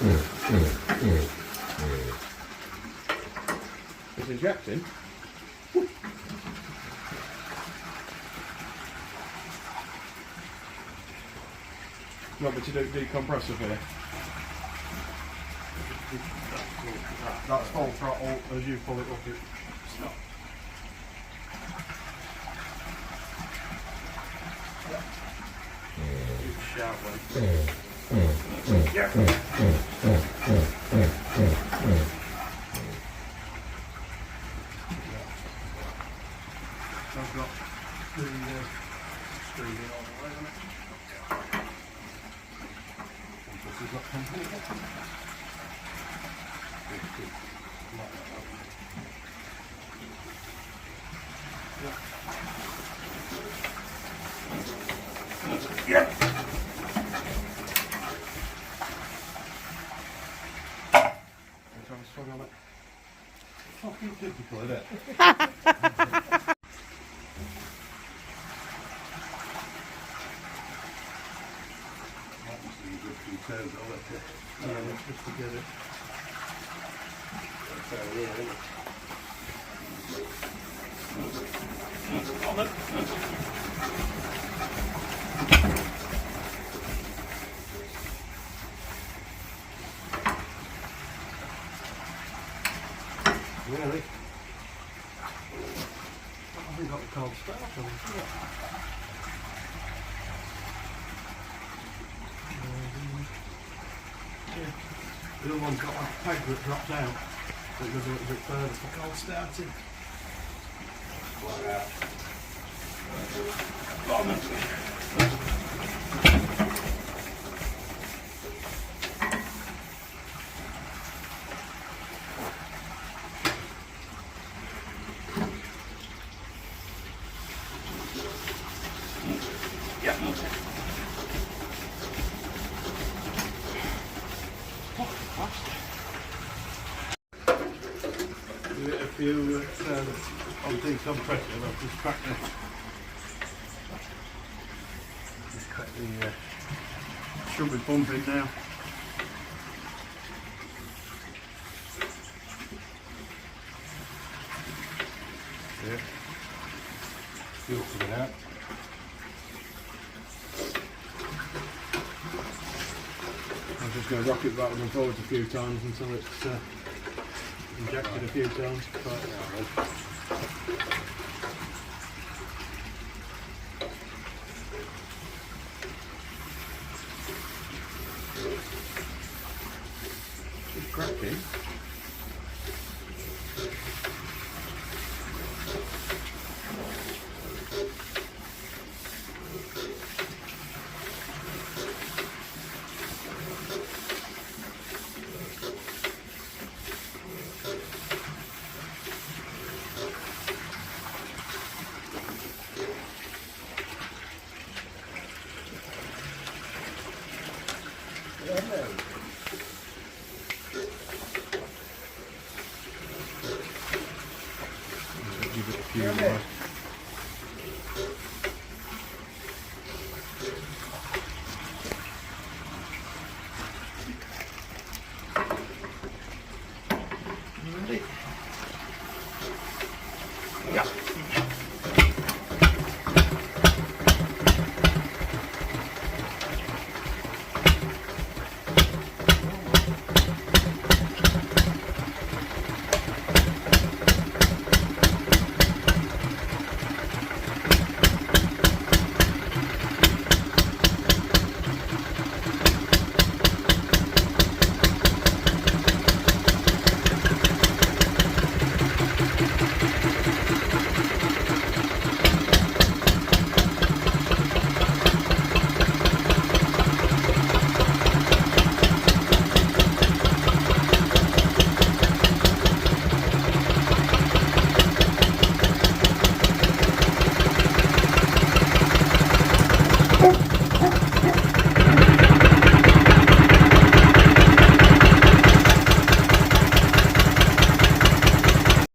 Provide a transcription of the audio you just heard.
It's injecting. You want me to do decompressor for you? That's full throttle. As you pull it up, it stops. Shout yeah. I've got the screwed in all the way on it. This has got company. Yeah. I'm trying to swing on it. Fucking typical, isn't it? Yeah, just to get it. Really? I haven't got the cold start on it. Yeah. The other one's got like a peg that drops out, so it goes a little bit further for cold starting. Like that. Yeah. Give it a few on decompression. I'll just crack the should be pumping now. Yeah. Fuel coming out. I'm just going to rock it backwards and forwards a few times until it's injected a few times. It's cracking.